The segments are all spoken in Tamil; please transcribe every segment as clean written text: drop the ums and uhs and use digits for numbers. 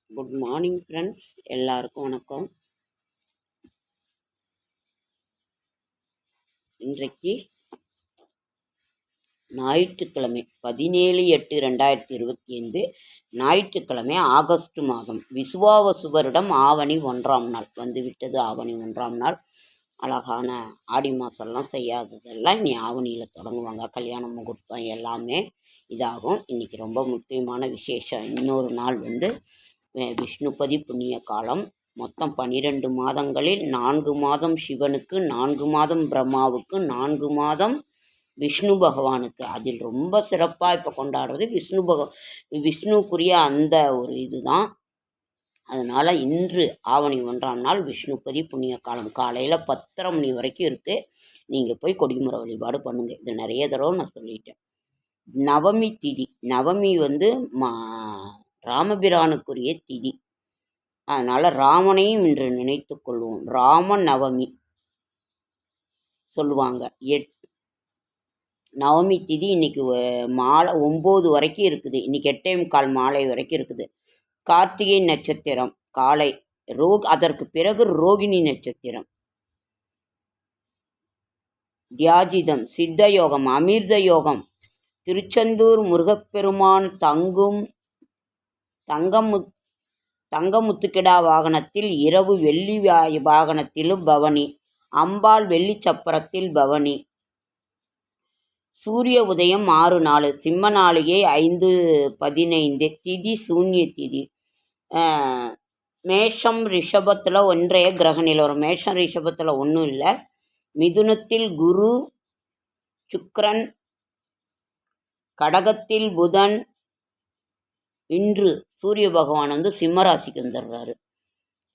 குட் மார்னிங் ஃப்ரெண்ட்ஸ், எல்லாருக்கும் வணக்கம். இன்றைக்கு ஞாயிற்றுக்கிழமை 17/8/2025 ஞாயிற்றுக்கிழமை, ஆகஸ்ட் மாதம், விசுவாவசு வருடம் ஆவணி 1ஆம் நாள் வந்துவிட்டது. ஆவணி 1ஆம் நாள். அழகான ஆடி மாதம்லாம் செய்யாததெல்லாம் இனி ஆவணியில் தொடங்குவாங்க. கல்யாண முகூர்த்தம் எல்லாமே இதாகும். இன்றைக்கி ரொம்ப முக்கியமான விசேஷம். இன்னொரு நாள் விஷ்ணுபதி புண்ணிய காலம். மொத்தம் 12 மாதங்களில் 4 மாதம் சிவனுக்கு, 4 மாதம் பிரம்மாவுக்கு, 4 மாதம் விஷ்ணு பகவானுக்கு. அதில் ரொம்ப சிறப்பாக இப்போ கொண்டாடுறது விஷ்ணுக்குரிய அந்த ஒரு இதுதான். அதனால் இன்று ஆவணி 1ஆம் நாள் விஷ்ணுபதி புண்ணிய காலம். காலையில் 10:30 மணி வரைக்கும் இருக்குது. நீங்கள் போய் கொடிமர வழிபாடு பண்ணுங்கள். இது நிறைய தடவை நான் சொல்லிட்டேன். நவமி திதி. நவமி ராமபிரானுக்குரிய திதி. அதனால் ராமனையும் இன்று நினைத்து கொள்வோம். ராம நவமி சொல்லுவாங்க. நவமி திதி இன்னைக்கு மாலை 9 வரைக்கும் இருக்குது. இன்னைக்கு 8:45 மாலை வரைக்கும் இருக்குது. கார்த்திகை நட்சத்திரம் காலை, அதற்கு பிறகு ரோகிணி நட்சத்திரம், தியாஜிதம், சித்த யோகம், அமிர்த யோகம், திருச்செந்தூர் முருகப்பெருமான் தங்கமுத்துக்கிடா வாகனத்தில் இரவு, வெள்ளி வாகனத்திலும் பவனி, அம்பாள் வெள்ளி சப்பரத்தில் பவனி. சூரிய உதயம் 6:04, சிம்ம நாளிகை 5:15, திதி சூன்ய திதி. மேஷம் ரிஷபத்தில் ஒன்றைய கிரக நிலவரம். மேஷம் ரிஷபத்தில் ஒன்றும் இல்லை. மிதுனத்தில் குரு சுக்கிரன், கடகத்தில் புதன். இன்று சூரிய பகவான் சிம்மராசிக்கு வந்துடுறாரு.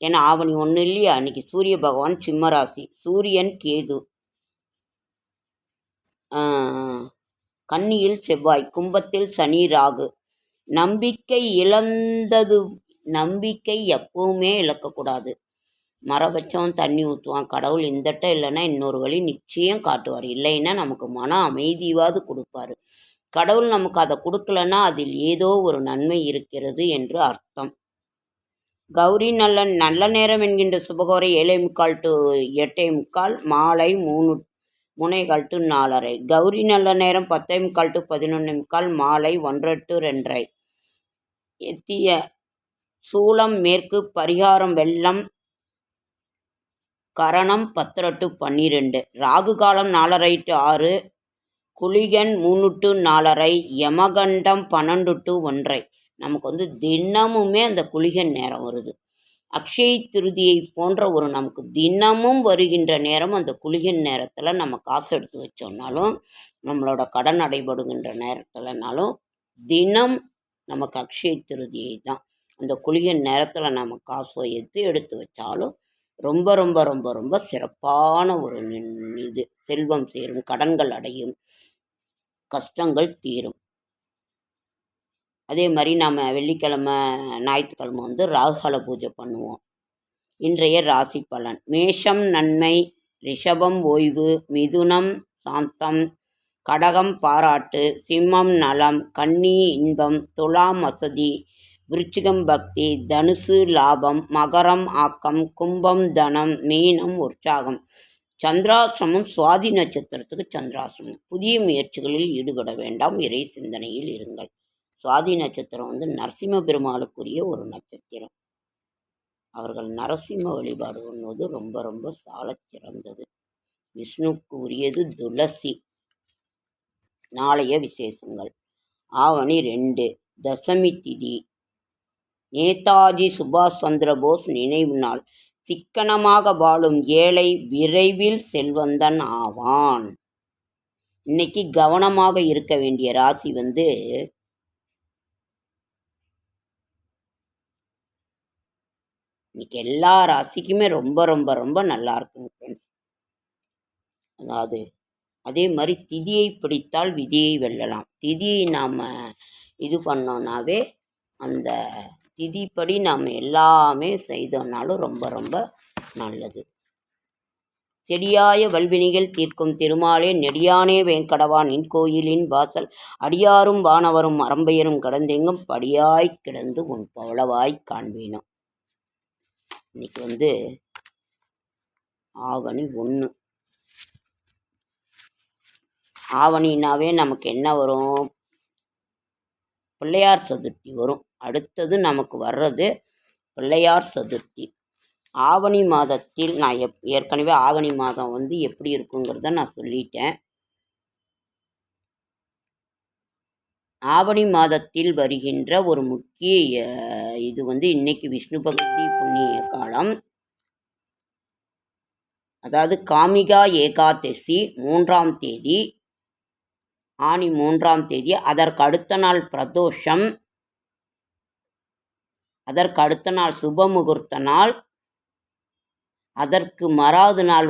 ஏன்னா ஆவணி 1 இல்லையா, அன்னைக்கு சூரிய பகவான் சிம்மராசி. சூரியன் கேது. கன்னியில் செவ்வாய், கும்பத்தில் சனி ராகு. நம்பிக்கை எப்பவுமே இழக்கக்கூடாது. மரம் வச்சவன் தண்ணி ஊற்றுவான். கடவுள் இந்தட்ட இல்லைன்னா இன்னொரு வழி நிச்சயம் காட்டுவார். இல்லைன்னா நமக்கு மன அமைதியாவது கொடுப்பாரு. கடவுள் நமக்கு அதை கொடுக்கலன்னா அதில் ஏதோ ஒரு நன்மை இருக்கிறது என்று அர்த்தம். கௌரி நல்ல நேரம் என்கின்ற சுபகோரை 7:45 to 8:45, மாலை 3:45 to 4:30. கௌரி நல்ல நேரம் 10:45 to 11:45, மாலை 1:30 to 2:30. எத்திய சூலம் மேற்கு, பரிகாரம் வெள்ளம், கரணம் 10:30 to 12. ராகு காலம் 4:30 to 6, குளிகன் 3 to 4:30, யமகண்டம் 12 to 1:30. நமக்கு தினமுமே அந்த குளிகன் நேரம் வருது. அக்ஷய திருதியை போன்ற நமக்கு தினமும் வருகின்ற நேரம் அந்த குளிகன் நேரத்தில் நம்ம காசு எடுத்து வச்சோம்னாலும், நம்மளோட கடன் அடைபடுகின்ற நேரத்தில்னாலும் தினம் நமக்கு அக்ஷய திருதியை தான். அந்த குளிகன் நேரத்தில் நம்ம காசோ எடுத்து வச்சாலும் ரொம்ப ரொம்ப ரொம்ப ரொம்ப சிறப்பான ஒரு இது. செல்வம் சேரும், கடன்கள் அடையும், கஷ்டங்கள் தீரும். அதே மாதிரி நாம் வெள்ளிக்கிழமை, ஞாயிற்றுக்கிழமை ராகுகால பூஜை பண்ணுவோம். இன்றைய ராசி பலன். மேஷம் நன்மை, ரிஷபம் ஓய்வு, மிதுனம் சாந்தம், கடகம் பாராட்டு, சிம்மம் நலம், கன்னி இன்பம், துலாம் வசதி, விருச்சிகம் பக்தி, தனுசு லாபம், மகரம் ஆக்கம், கும்பம் தனம், மீனம் உற்சாகம். சந்திராசிரமம் சுவாதி நட்சத்திரத்துக்கு சந்திராசிரமம். புதிய முயற்சிகளில் ஈடுபட வேண்டாம், இறை சிந்தனையில் இருங்கள். சுவாதி நட்சத்திரம் நரசிம்ம பெருமாளுக்குரிய ஒரு நட்சத்திரம். அவர்கள் நரசிம்ம வழிபாடு பண்ணுவது ரொம்ப ரொம்ப சால சிறந்தது. விஷ்ணுக்கு உரியது துளசி. நாளைய விசேஷங்கள். ஆவணி 2, தசமி திதி. நேதாஜி சுபாஷ் சந்திரபோஸ் நினைவு நாள். சிக்கனமாக வாழும் ஏழை விரைவில் செல்வந்தன் ஆவான். இன்னைக்கு கவனமாக இருக்க வேண்டிய ராசி இன்னைக்கு எல்லா ராசிக்குமே ரொம்ப ரொம்ப ரொம்ப நல்லா இருக்குங்க ஃப்ரெண்ட்ஸ். அதாவது அதே மாதிரி திதியை பிடித்தால் விதியை வெல்லலாம். திதியை நாம் இது பண்ணோன்னாவே அந்த திதிப்படி நாம் எல்லாமே செய்தோம்னாலும் ரொம்ப ரொம்ப நல்லது. செடியாய வல்வினிகள் தீர்க்கும் திருமாலே நெடியானே வேங்கடவா நின் கோயிலின் வாசல் அடியாரும் வானவரும் அரம்பெயரும் கடந்தெங்கும் படியாய்க் கிடந்து உன் பவளவாய்க் காண்பேனும். இன்னைக்கு ஆவணி 1. ஆவணினாவே நமக்கு என்ன வரும்? பிள்ளையார் சதுர்த்தி வரும். அடுத்தது நமக்கு வர்றது பிள்ளையார் சதுர்த்தி. ஆவணி மாதத்தில் நான் ஏற்கனவே ஆவணி மாதம் எப்படி இருக்குங்கிறத நான் சொல்லிட்டேன். ஆவணி மாதத்தில் வருகின்ற ஒரு முக்கிய இது இன்னைக்கு விஷ்ணு பகவதி புண்ணிய காலம். அதாவது காமிகா ஏகாதசி 3ஆம் தேதி, ஆனி 3ஆம் தேதி. அதற்கு அடுத்த நாள் பிரதோஷம், அதற்கு அடுத்த நாள் சுபமுகூர்த்த நாள், அதற்கு மறாவது நாள்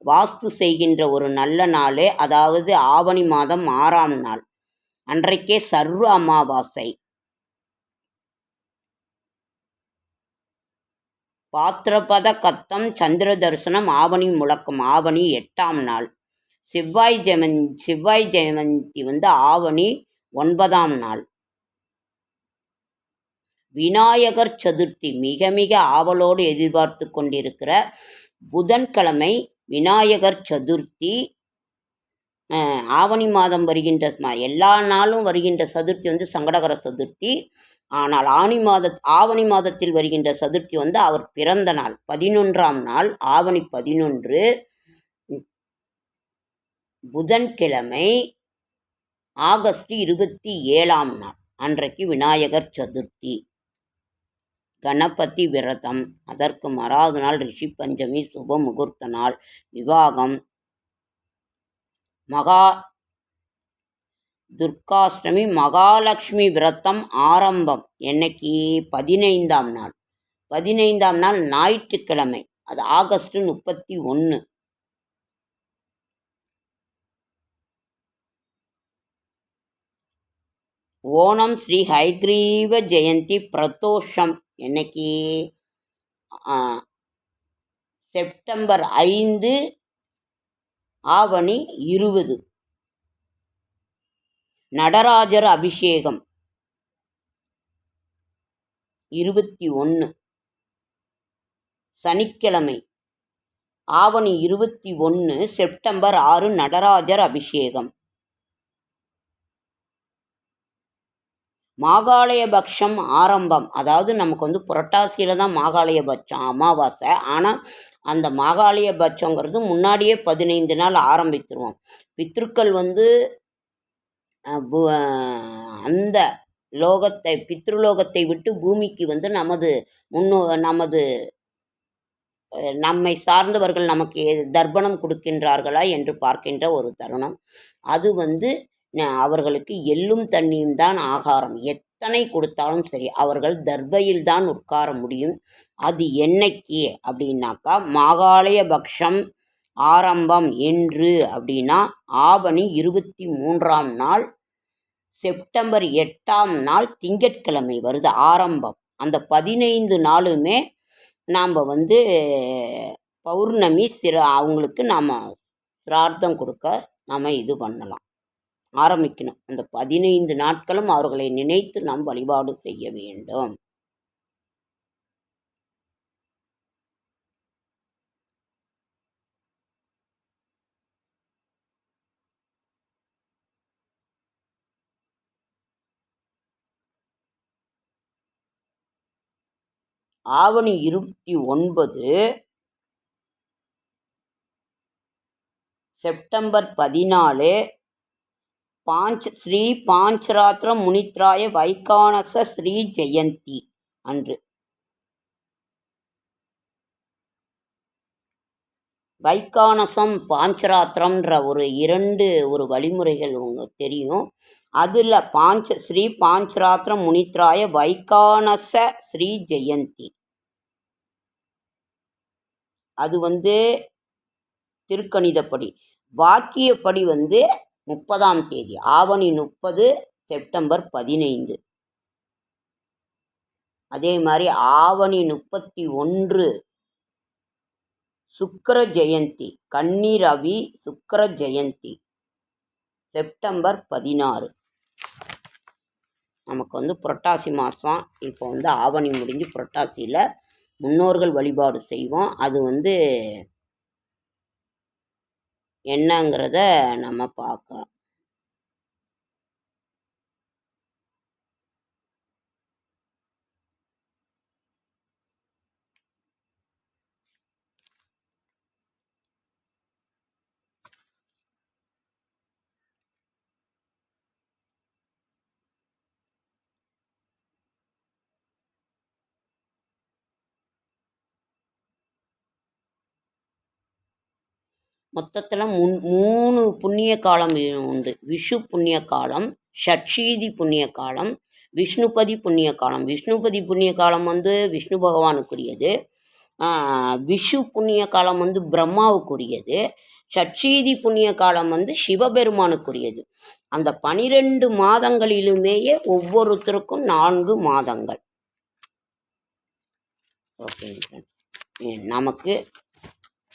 வாஸ்து செய்கின்ற ஒரு நல்ல நாள். அதாவது ஆவணி மாதம் 6ஆம் நாள் அன்றைக்கே சர்வ அமாவாசை. பாத்திரபத கத்தம் சந்திர தரிசனம் ஆவணி முழக்கம் ஆவணி 8ஆம் நாள். செவ்வாய் ஜெயந்தி ஆவணி 9ஆம் நாள். விநாயகர் சதுர்த்தி மிக மிக ஆவலோடு எதிர்பார்த்து கொண்டிருக்கிற புதன்கிழமை விநாயகர் சதுர்த்தி. ஆவணி மாதம் வருகின்ற எல்லா நாளும் வருகின்ற சதுர்த்தி சங்கடகர சதுர்த்தி. ஆனால் ஆவணி மாதத்தில் வருகின்ற சதுர்த்தி அவர் பிறந்த நாள் 11ஆம் நாள், ஆவணி 11, புதன்கிழமை, ஆகஸ்ட் 27ஆம் நாள் அன்றைக்கு விநாயகர் சதுர்த்தி. கணபதி விரதம், அதற்கு மறாவது நாள் ரிஷி பஞ்சமி, சுப முகூர்த்த நாள், விவாகம், துர்காஷ்டமி, மகாலட்சுமி விரதம் ஆரம்பம். என்னைக்கு? 15ஆம் நாள். 15ஆம் நாள் ஞாயிற்றுக்கிழமை. அது ஆகஸ்ட் 31. ஓணம் ஸ்ரீ ஹைகிரீவ ஜெயந்தி பிரதோஷம். என்னைக்கு? செப்டம்பர் 5, ஆவணி 20. நடராஜர் அபிஷேகம் 21. சனிக்கிழமை ஆவணி 21, செப்டம்பர் 6 நடராஜர் அபிஷேகம். மாகாளயபக்ஷம் ஆரம்பம். அதாவது நமக்கு புரட்டாசியில் தான் மாகாளயபட்சம் அமாவாசை. ஆனால் அந்த மாகாளயபட்சங்கிறது முன்னாடியே 15 நாள் ஆரம்பித்துருவோம். பித்ருக்கள் அந்த பித்ருலோகத்தை விட்டு பூமிக்கு நமது நம்மை சார்ந்தவர்கள் நமக்கு தர்ப்பணம் கொடுக்கின்றார்களா என்று பார்க்கின்ற ஒரு தருணம். அது அவர்களுக்கு எள்ளும் தண்ணியும் தான் ஆகாரம். எத்தனை கொடுத்தாலும் சரி அவர்கள் தர்பையில் தான் உட்கார முடியும். அது என்னைக்கு அப்படின்னாக்கா மாகாளயபக்ஷம் ஆரம்பம் என்று அப்படின்னா ஆவணி 23ஆம் நாள், செப்டம்பர் 8ஆம் நாள் திங்கட்கிழமை வருது ஆரம்பம். அந்த 15 நாளுமே நாம் பௌர்ணமி அவங்களுக்கு நாம் சிரார்த்தம் கொடுக்க நாம் இது பண்ணலாம், ஆரம்பிக்கணும். அந்த 15 நாட்களும் அவர்களை நினைத்து நாம் வழிபாடு செய்ய வேண்டும். ஆவணி 29, செப்டம்பர் 14 ஸ்ரீ பாஞ்சராத்திர முனித்ராய வைகானச ஸ்ரீ ஜெயந்தி அன்று. வைகானசம் பாஞ்சராத்திரம்ன்ற ஒரு வழிமுறைகள் உங்களுக்கு தெரியும். அதில் ஸ்ரீ பாஞ்சராத்திர முனித்ராய வைகானச ஸ்ரீ ஜெயந்தி அது திருக்கணிதப்படி. வாக்கியப்படி 30ஆம் தேதி ஆவணி 30, செப்டம்பர் 15. அதே மாதிரி ஆவணி 31 சுக்கிர ஜெயந்தி, கன்னி ரவி சுக்கிர ஜெயந்தி செப்டம்பர் 16. நமக்கு புரட்டாசி மாதம். இப்போ ஆவணி முடிஞ்சு புரட்டாசியில் முன்னோர்கள் வழிபாடு செய்வோம். அது என்னங்கிறத நம்ம பார்க்கலாம். மொத்தத்தில் 3 புண்ணிய காலம் உண்டு. விஷு புண்ணிய காலம், ஷட்சீதி புண்ணிய காலம், விஷ்ணுபதி புண்ணிய காலம். விஷ்ணுபதி புண்ணிய காலம் விஷ்ணு பகவானுக்குரியது. விஷு புண்ணிய காலம் பிரம்மாவுக்குரியது. ஷட்சீதி புண்ணிய காலம் சிவபெருமானுக்குரியது. அந்த 12 மாதங்களிலுமேயே ஒவ்வொருத்தருக்கும் 4 மாதங்கள். ஓகே, நமக்கு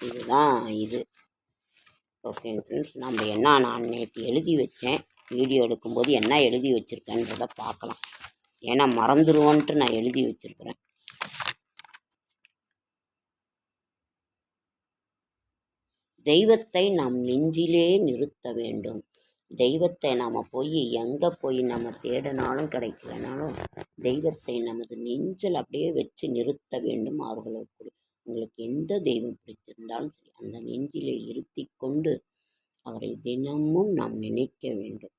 இதுதான் இது. ஓகேங்க ஃப்ரெண்ட்ஸ், நான் நேற்று எழுதி வச்சேன். வீடியோ எடுக்கும்போது என்ன எழுதி வச்சுருக்கேன்றதை பார்க்கலாம். ஏன்னா மறந்துடுவோன்ட்டு நான் எழுதி வச்சுருக்கிறேன். தெய்வத்தை நாம் நெஞ்சிலே நிறுத்த வேண்டும். தெய்வத்தை நாம் எங்கே போய் நம்ம தேடினாலும் கிடைக்கலனாலும் தெய்வத்தை நமது நெஞ்சில் அப்படியே வச்சு நிறுத்த வேண்டும். அவர்களுக்கு உங்களுக்கு எந்த தெய்வம் பிடித்திருந்தாலும் சரி, அந்த நெஞ்சிலே இருத்தி கொண்டு அவரை தினமும் நாம் நினைக்க வேண்டும்.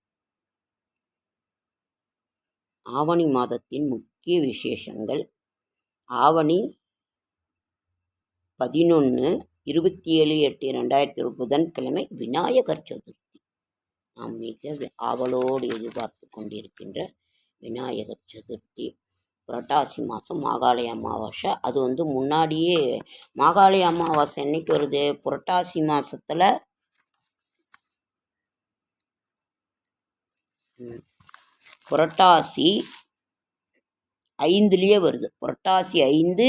ஆவணி மாதத்தின் முக்கிய விசேஷங்கள்: ஆவணி 11 27/8/2020 புதன்கிழமை விநாயகர் சதுர்த்தி. நாம் மிக ஆவலோடு எதிர்பார்த்து கொண்டிருக்கின்ற விநாயகர் சதுர்த்தி. புரட்டாசி மாதம் மாகாளி அமாவாசை. அது முன்னாடியே மாகாளி அமாவாசை என்னைக்கு வருது? புரட்டாசி மாதத்தில் புரட்டாசி 5 வருது. புரட்டாசி 5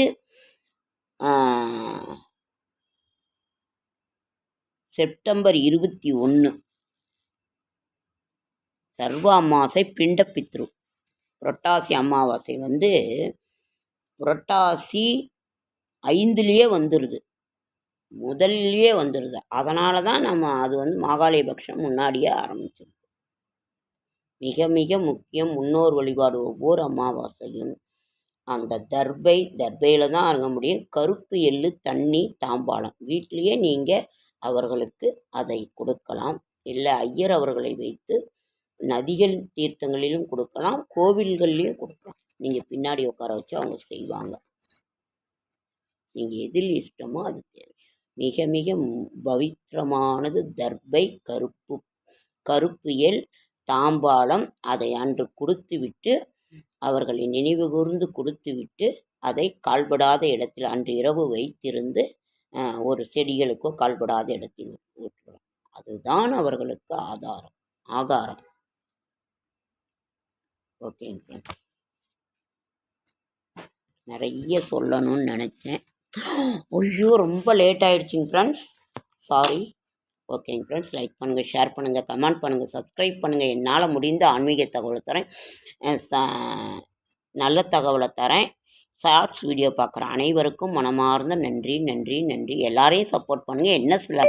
செப்டம்பர் 21. சர்வ அமாவாசை பிண்டப்பித்ரு. புரட்டாசி அமாவாசை புரட்டாசி 5 வந்துடுது, முதல்லையே வந்துடுது. அதனால தான் நம்ம அது மாகாளிபக்ஷம் முன்னாடியே ஆரம்பிச்சிடும். மிக மிக முக்கியம் முன்னோர் வழிபாடு. ஒவ்வொரு அமாவாசையும் அந்த தர்பையில் தான் அருங்க முடியும். கருப்பு எள்ளு, தண்ணி, தாம்பாளம் வீட்டிலேயே நீங்கள் அவர்களுக்கு அதை கொடுக்கலாம். இல்லை ஐயர் அவர்களை வைத்து நதிகள் தீர்த்தங்களிலும் கொடுக்கலாம், கோவில்கள்லேயும் கொடுக்கலாம். நீங்கள் பின்னாடி உட்கார வச்சு அவங்க செய்வாங்க. நீங்கள் எதில் இஷ்டமோ அது தேவை. மிக மிக பவித்திரமானது தர்பை, கருப்பு எள், தாம்பாளம். அதை அன்று கொடுத்துவிட்டு அவர்களை நினைவு கூர்ந்து கொடுத்துவிட்டு அதை கால்படாத இடத்தில் அன்று இரவு வைத்திருந்து ஒரு செடிகளுக்கோ கால்படாத இடத்தில் ஊற்றலாம். அதுதான் அவர்களுக்கு ஆகாரம். ஓகேங்க, நிறைய சொல்லணும்னு நினச்சேன். ஐயோ, ரொம்ப லேட் ஆகிடுச்சிங்க ஃப்ரெண்ட்ஸ், சாரி. ஓகேங்க ஃப்ரெண்ட்ஸ், லைக் பண்ணுங்கள், ஷேர் பண்ணுங்கள், கமெண்ட் பண்ணுங்கள், சப்ஸ்கிரைப் பண்ணுங்கள். என்னால் முடிந்த ஆன்மீக தகவலை தரேன், நல்ல தகவலை தரேன். ஷார்ட்ஸ் வீடியோ பார்க்குற அனைவருக்கும் மனமார்ந்த நன்றி. எல்லாரையும் சப்போர்ட் பண்ணுங்கள். என்ன சில